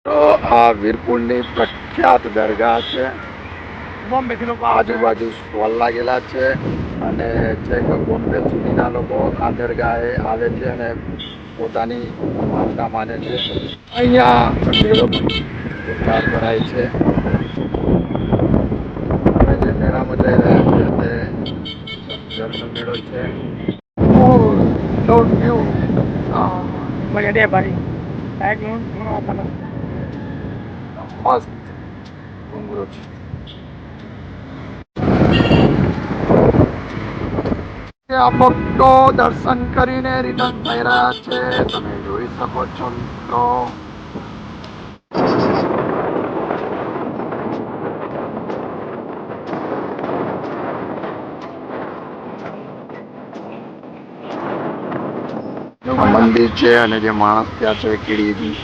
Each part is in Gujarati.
તો આ વીરપુરની પ્રખ્યાત દરગાહ છે. બોમ્બેથી લોકો આજુબાજુ સ્ટોલ લાગેલા છે અને છેક બોમ્બે સુધીના લોકો આ દરગાહે આવે છે અને પોતાની માનતા માને છે. અહીંયા મેળો પણ ભરાય છે. અમે જે મેળામાં જઈ રહ્યા છીએ તે જમઝરનો મેળો છે. ડોન્ટ યુ મને દે ભાઈ એક મસ્ત ઘુંઘરો છે. આ ભક્તો દર્શન કરીને રિટર્ન થઈ રહ્યા છે. તમે જોઈ શકો છો મિત્રો. મંદિર છે અને જે માણસ ત્યાં છે કીડી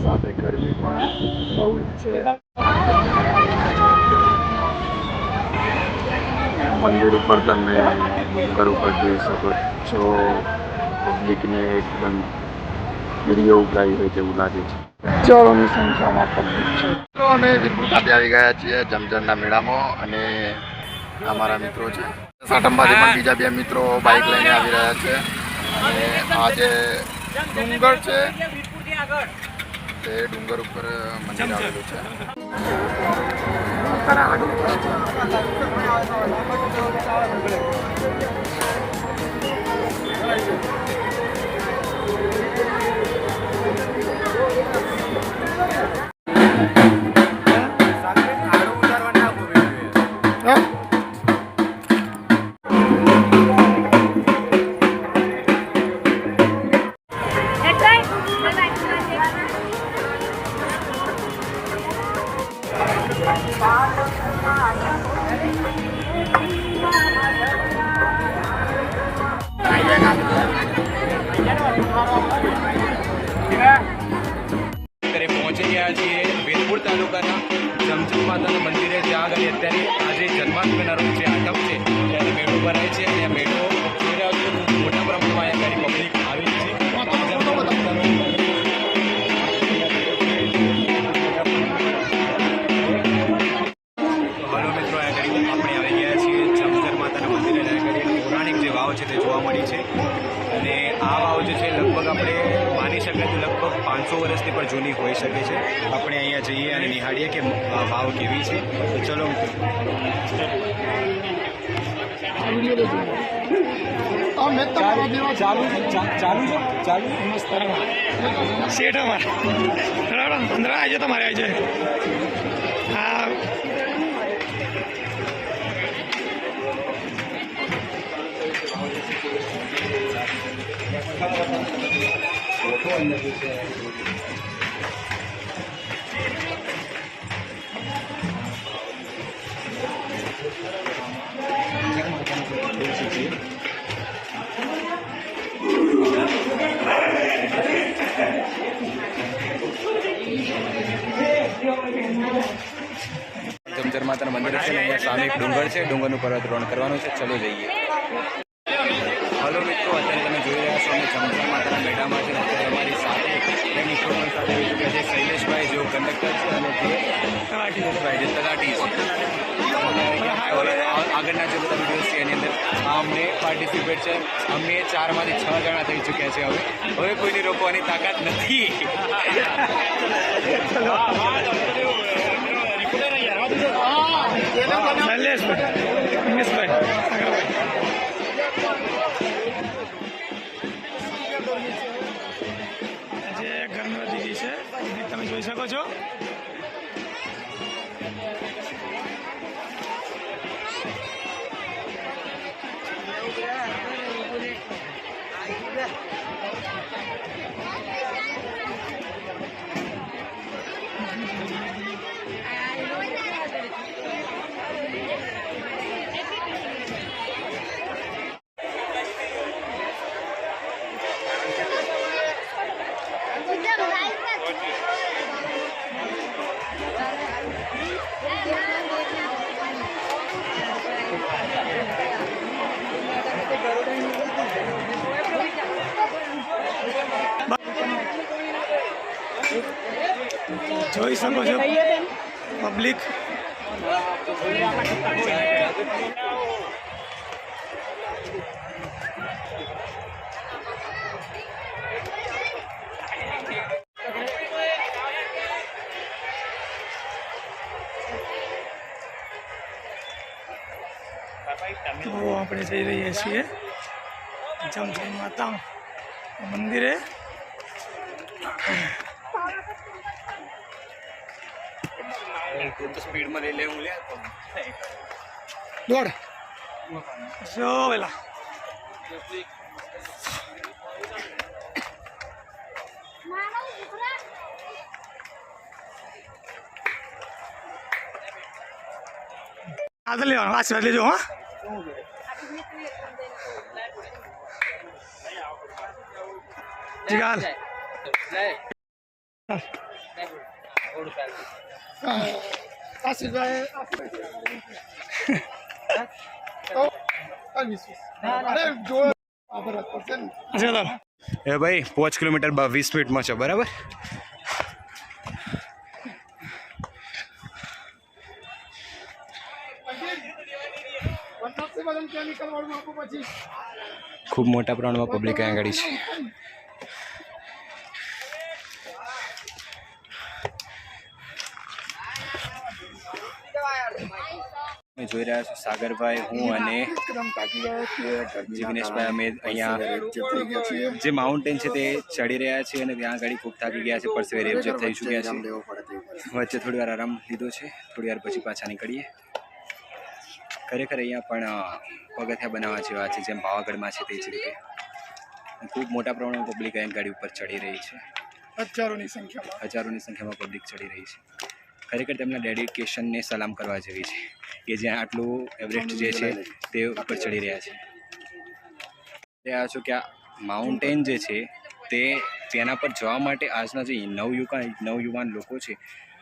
સાથે ગરમી પણ બહુ છે. મંદિર ઉપર તમે ડુંગર ઉપર જોઈ શકો છો. પબ્લિકને એકદમ વિડીયો ઉગાઈ હોય તેવું લાગે છે. હજારોની સંખ્યામાં પબ્લિક છે. તો અમે વીરપુર ખાતે આવી ગયા છીએ જમઝરના મેળામાં અને અમારા મિત્રો છે. સાટંબાથી પણ બીજા બે મિત્રો બાઇક લઈને આવી રહ્યા છે અને આ જે ડુંગર છે તે ડુંગર ઉપર મંદિર આવેલું છે. પહોંચી ગયા છીએ વીરપુર તાલુકાના જમઝર માતાના મંદિરે. જ્યાં આગળ અત્યારે આજે જન્માષ્ટમીના રોજ જે આઠમ છે ત્યારે મેળો ભરાય છે અને મેળો મોટા પ્રમાણમાં અહીંયા પબ્લિક આવી છે. હલો મિત્રો, આપણે આવી ગયા છીએ જમઝર માતાના મંદિરે. પૌરાણિક જે વાવ છે તે જોવા મળી છે અને આ વાવ જે છે લગભગ આપણે માની શકીએ તો લગભગ 500 વર્ષથી પણ જૂની હોઈ શકે છે. આપણે અહીંયા જઈએ અને નિહાળીએ કે વાવ કેવી છે. તો ચલો શેઠ અમારા અંદર આવી જાય તમારે આવી જાય. હા જમઝર માતાના મંદિર છે ને અહીંયા સામે એક ડુંગર છે. ડુંગરનું પર્વતારોહણ કરવાનું છે. ચલો જઈએ. હલો મિત્રો, અત્યારે તમે જોઈ રહ્યા છો અમે જમઝર માતાના મેળામાં છે. અત્યારે અમારી સાથે બે મિત્રો પણ સાથે આવી ચૂક્યા છે. શૈલેષભાઈ જેઓ કંડક્ટર છે અને તે તલાટીભાઈ જે તલાટી છે. આગળના જે બધા વિડીયો છે એની અંદર અમને પાર્ટિસિપેટ છે. અમે 4માંથી 6 જણા થઈ ચૂક્યા છે. હવે કોઈની રોકવાની તાકાત નથી. જે ઘરમાં દીદી છે તમે જોઈ શકો છો. જોઈ શકો છો પબ્લિક. તો આપણે જઈ રહ્યા છીએ જમજમ માતા મંદિરે. સ્પીડમાં લઈ લે હું લે દોડ જો પેલા આગળ લેવાનું આશીર્વાદ લેજો. હા જીગાલ એ ભાઈ 5 કિલોમીટર 20 મિનિટમાં છે બરાબર. ખૂબ મોટા પ્રમાણમાં પબ્લિક અહીંયા આગળ છે. તમે જોઈ રહ્યા છો સાગરભાઈ, હું અને જિગ્નેશભાઈ અમે અહીંયા જે માઉન્ટેન છે તે ચડી રહ્યા છીએ અને ત્યાં આગળ ખૂબ થાકી ગયા છે, પરસેવે રેપઝેપ થઈ ચૂક્યા છે. વચ્ચે થોડી વાર આરામ લીધો છે, થોડી વાર પછી પાછા નીકળીએ. ખરેખર અહીંયા પણ પગથિયા બનાવવા જેવા છે, જેમ પાવાગઢમાં છે તે જ રીતે ખૂબ મોટા પ્રમાણમાં પબ્લિક અહીંયા ગાડી ઉપર ચડી રહી છે. હજારોની સંખ્યામાં પબ્લિક ચડી રહી છે. ખરેખર તેમના ડેડિકેશનને સલામ કરવા જેવી છે કે જ્યાં આટલું એવરેસ્ટ જે છે તે ઉપર ચડી રહ્યા છે. રહ્યા છો કે આ માઉન્ટેન જે છે તે તેના પર જવા માટે આજના જે નવયુવાન લોકો છે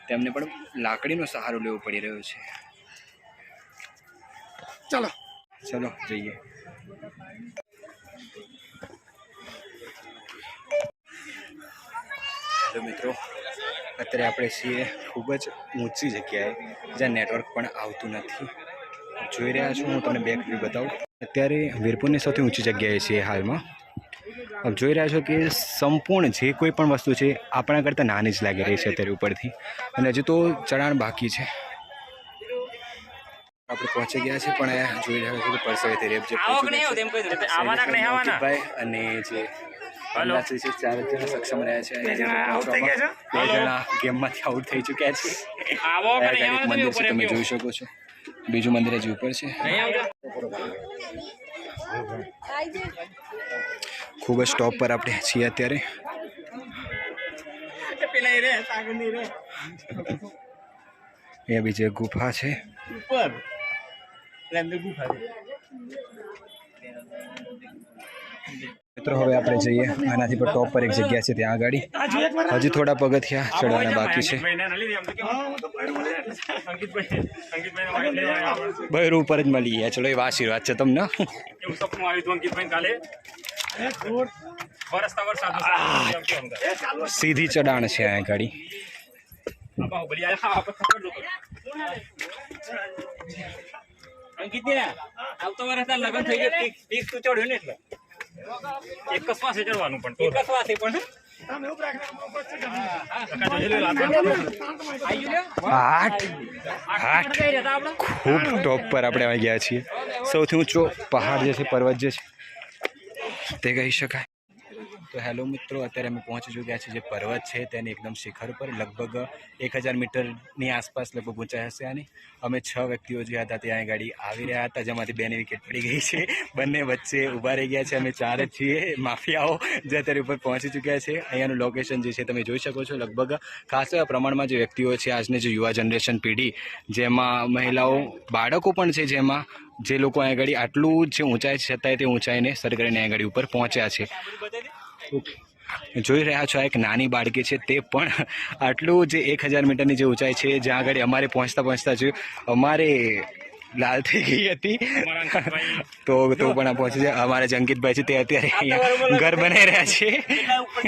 તેમને પણ લાકડીનો સહારો લેવો પડી રહ્યો છે. ચલો જઈએ. હેલો મિત્રો, અત્યારે આપણે છીએ ખૂબ જ ઊંચી જગ્યાએ જ્યાં નેટવર્ક પણ આવતું નથી. જોઈ રહ્યા છો, હું તમને બેક વ્યૂ બતાવું. અત્યારે વીરપુરની સૌથી ઊંચી જગ્યાએ છીએ હાલમાં. આપ જોઈ રહ્યા છો કે સંપૂર્ણ જે કોઈ પણ વસ્તુ છે આપણા કરતાં નાની જ લાગી રહી છે અત્યારે ઉપરથી, અને હજુ તો ચઢાણ બાકી છે. આપણે પહોંચી ગયા છે પણ જોઈ રહ્યા છો કે પરસેવેથી રેપઝેપ અને જે ચાર જણા સક્ષમ રહ્યા છે. 2 જણા ગેમમાંથી આઉટ થઈ ચૂક્યા છે. મંદિર છે તમે જોઈ શકો છો, બીજું મંદિર હજી ઉપર છે. ખૂબ જ ટોપ પર આપણે છીએ અત્યારે. અહીંયા બીજી એક ગુફા છે. મિત્રો હવે આપણે જઈએ આનાથી પણ ટોપ પર એક જગ્યા છે ત્યાં આગળ. હજી થોડા પગથિયા ચડવાના બાકી છે. બહેરું ઉપર જ મળી ગયા. ચલો એ આશીર્વાદ છે તમને. સીધી ચડાણ છે આ ગાડી. આવતો વર્ષ લગ્ન થઈ ગયો, ટીક તું ચડ્યો ને એટલે એક પાસે ચડવાનું પણ ખૂબ ટોપ પર આપણે આવી ગયા છીએ. સૌથી ઊંચો પહાડ જે છે, પર્વત જે છે તે કહી શકાય. તો હેલો મિત્રો, અત્યારે અમે પહોંચી ચૂક્યા છીએ જે પર્વત છે તેની એકદમ શિખર પર. લગભગ 1000 મીટરની આસપાસ લગભગ ઊંચાઈ હશે આની. અમે 6 વ્યક્તિઓ જે હતા ત્યાં ગાડી આવી રહ્યા હતા, જેમાંથી 2ની વિકેટ પડી ગઈ છે. બંને વચ્ચે ઊભા રહી ગયા છે. અમે 4 જ છીએ માફિયાઓ જે અત્યારે ઉપર પહોંચી ચૂક્યા છે. અહીંયાનું લોકેશન જે છે તમે જોઈ શકો છો. લગભગ ખાસ એવા પ્રમાણમાં જે વ્યક્તિઓ છે, આજની જે યુવા જનરેશન પેઢી, જેમાં મહિલાઓ, બાળકો પણ છે, જેમાં જે લોકો અહીંયા ગાડી આટલું જે ઊંચાઈ છતાંય તે ઊંચાઈને સર કરીને અહીંયા ગાડી ઉપર પહોંચ્યા છે. જોઈ રહ્યા છો એક નાની બાળકી છે, તે પણ આટલું જે 1000 મીટરની જે ઊંચાઈ છે જ્યાં આગળ અમારે પહોંચતા જ અમારે લાલ થઈ ગઈ હતી અમારા અંકિતભાઈ તો પણ આ પહોંચી જાય. અમારા જે અંકિતભાઈ છે તે અત્યારે અહીંયા ઘર બનાવી રહ્યા છે. કેટલા ઉપર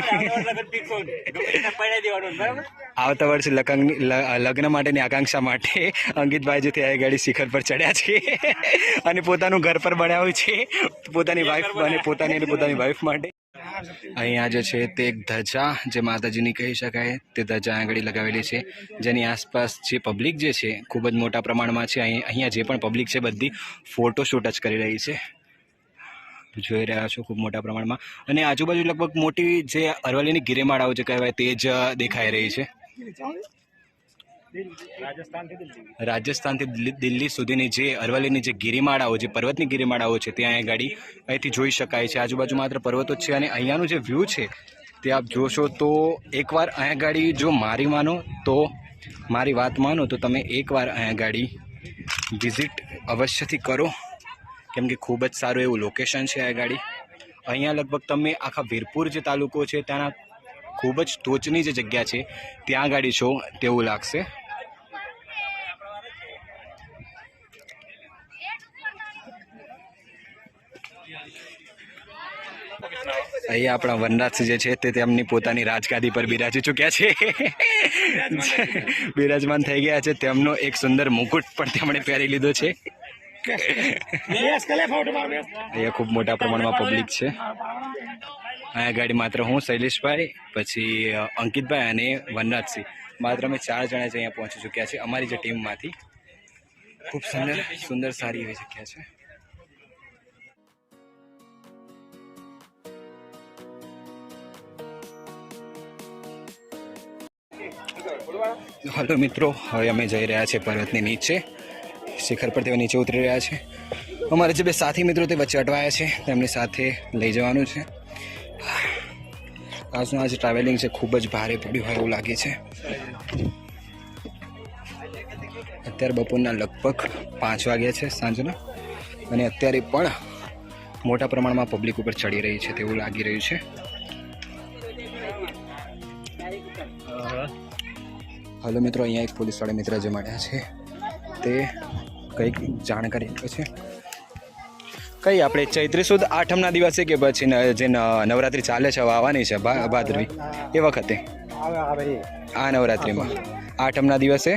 લગન ફિક્સ હોય ગમે તેના પડાઈ દેવાનું બરાબર. આવતા વર્ષે લગ્ન માટેની આકાંક્ષા માટે અંકિતભાઈ જે તે ગાડી શિખર પર ચડ્યા છે અને પોતાનું ઘર પર બનાવ્યું છે પોતાની વાઈફ અને પોતાની વાઈફ માટે. અહીંયા જે છે તે એક ધજા જે માતાજીની કહી શકાય તે ધજા આગળ લગાવેલી છે, જેની આસપાસ જે પબ્લિક જે છે ખૂબ જ મોટા પ્રમાણમાં છે. અહીંયા જે પણ પબ્લિક છે બધી ફોટોશૂટ જ કરી રહી છે, જોઈ રહ્યા છો ખૂબ મોટા પ્રમાણમાં. અને આજુબાજુ લગભગ મોટી જે અરવલ્લીની ગિરિમાળાઓ જે કહેવાય તે જ દેખાઈ રહી છે. રાજસ્થાનથી દિલ્હી સુધીની જે અરવલ્લીની જે ગિરિમાળાઓ જે પર્વતની ગિરિમાળાઓ છે ત્યાં એ ગાડી અહીંથી જોઈ શકાય છે. આજુબાજુ માત્ર પર્વતો જ છે અને અહીંયાનું જે વ્યૂ છે તે આપ જોશો તો એકવાર અહીંયા ગાડી જો મારી વાત માનો તો તમે એકવાર અહીંયા ગાડી વિઝિટ અવશ્યથી કરો, કેમ કે ખૂબ જ સારું એવું લોકેશન છે આ ગાડી. અહીંયા લગભગ તમે આખા વીરપુર જે તાલુકો છે ત્યાંના ખૂબ જ ટોચની જે જગ્યા છે ત્યાં ગાડી છો તેવું લાગશે. અહીંયા આપણા વનરાજસિંહ જે છે તે તેમની પોતાની રાજગાદી પર બિરાજી ચૂક્યા છે, બિરાજમાન થઈ ગયા છે. તેમનો એક સુંદર મુકુટ પણ તેમણે પહેરી લીધો છે. અહીંયા ખૂબ મોટા પ્રમાણમાં પબ્લિક છે. અહીંયા ગાડી માત્ર હું, શૈલેષભાઈ, પછી અંકિતભાઈ અને વનરાજસિંહ માત્ર અમે 4 જણા જ અહીંયા પહોંચી ચૂક્યા છે અમારી જે ટીમમાંથી. ખૂબ સુંદર સારી એવી જગ્યા છે. હલો મિત્રો, હવે અમે જઈ રહ્યા છીએ પર્વતની નીચે, શિખર પર તેઓ નીચે ઉતરી રહ્યા છે. અમારા જે 2 સાથી મિત્રો તે વચ્ચે અટવાયા છે, તેમની સાથે લઈ જવાનું છે. આજનું આજે ટ્રાવેલિંગ છે ખૂબ જ ભારે પડ્યું હોય એવું લાગે છે. અત્યારે બપોરના લગભગ 5 વાગ્યા છે સાંજના, અને અત્યારે પણ મોટા પ્રમાણમાં પબ્લિક ઉપર ચડી રહી છે તેવું લાગી રહ્યું છે. હલો મિત્રો, અહીંયા એક પોલીસવાળા મિત્ર જે મળ્યા છે તે કંઈક જાણકારી આપે છે. કઈ આપણે ચૈત્રી સુદ આઠમના દિવસે કે પછી જે નવરાત્રિ ચાલે છે હવે આવવાની છે ભાદરવી એ વખતે આ નવરાત્રિમાં આઠમના દિવસે એ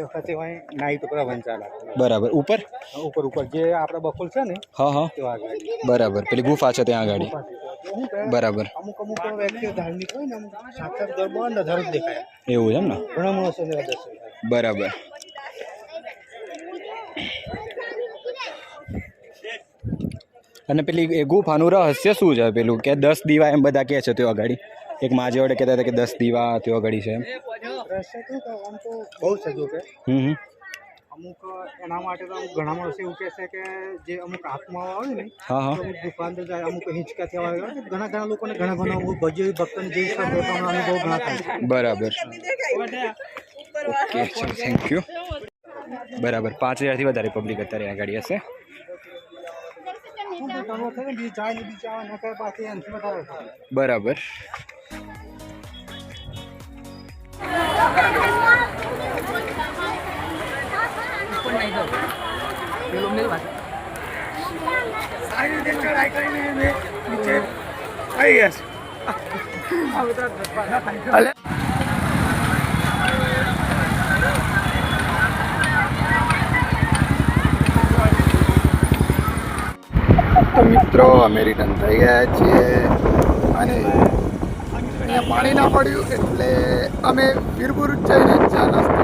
વખતે નાઈટ ઉપર વંચાલા બરાબર ઉપર જે આપણે બકુલ છે ને હા બરાબર, પેલી ગુફા છે ત્યાં આગળ બરાબર. અમુક વ્યક્તિઓ ધાર્મિક હોય ને અમુક સાક્ષાત ગરબા નજારો જ દેખાય એવું છે એમ ને? ઘણા માણસોને દર્શન બરાબર. અને પેલી એ ગુફાનું રહસ્ય શું છે પેલું કે 10 દીવા એમ બધા કહે છે તેઓ અગાડી? એક માજી વડે કહેતા હતા કે 10 દીવા તેઓ અગાડી છે એમ. રહસ્ય શું કે આમ તો બહુ છે જો કે અમુક એના માટે તો અમુક ઘણા માણસો એવું કહે છે કે જે અમુક આત્માઓ આવે ને હા અમુક ગુફા અંદર જાય, અમુક હિંચકા થવા આવે, ઘણા લોકોને ઘણા ભજ્ય ભક્તોને જે અનુભવ ઘણા થાય. બરાબર, ઓકે, ચલો, થેન્ક યુ. બરાબર, 5000થી વધારે પબ્લિક અત્યારે આ ગાડી હશે. બરાબર. સારી રીતે ચડાઈ કરીને નીચે આવી ગયા છે. તો મિત્રો અમે રિટર્ન થઈ ગયા છીએ અને અહીંયા પાણી ના પડ્યું એટલે અમે વીરપુર જઈને ચા નાસ્તો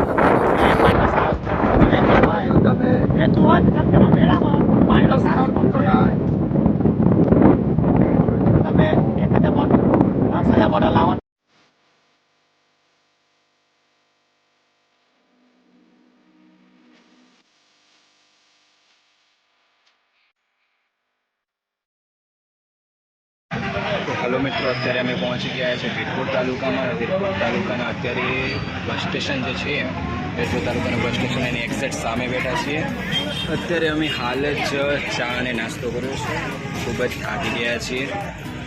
હલો મિત્રો, અત્યારે અમે પહોંચી ગયા છે વીરપુર તાલુકામાં. વીરપુર તાલુકાના અત્યારે બસ સ્ટેશન જે છે વીરપુર તાલુકાનું બસ સ્ટેશન એની એક્ઝેક્ટ સામે બેઠા છીએ. અત્યારે અમે હાલ જ ચા અને નાસ્તો કર્યો છે, ખૂબ જ થાકી ગયા છીએ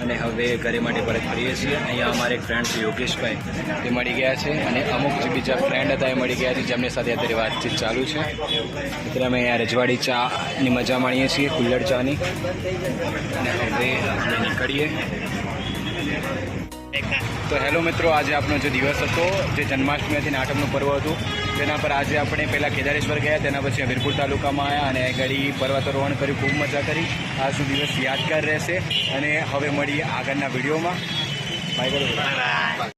અને હવે ઘરે માટે પરત ફરીએ છીએ. અહીંયા અમારે એક ફ્રેન્ડ છે યોગેશભાઈ, તે મળી ગયા છે અને અમુક જે બીજા ફ્રેન્ડ હતા એ મળી ગયા છે, જેમની સાથે અત્યારે વાતચીત ચાલુ છે. અત્યારે અમે અહીંયા રજવાડી ચાની મજા માણીએ છીએ, કુલ્લડ ચાની. અને હવે આપણે નીકળીએ. તો હેલો મિત્રો, આજે આપણો જે દિવસ હતો, જે જન્માષ્ટમી હતી ને આઠમનું પર્વ હતું, તેના પર આજે આપણે પહેલાં કેદારેશ્વર ગયા, તેના પછી વીરપુર તાલુકામાં આવ્યા અને ઘડી પર્વતારોહણ કર્યું, ખૂબ મજા કરી. આજનો દિવસ યાદગાર રહેશે અને હવે મળીએ આગળના વિડીયોમાં. બાય.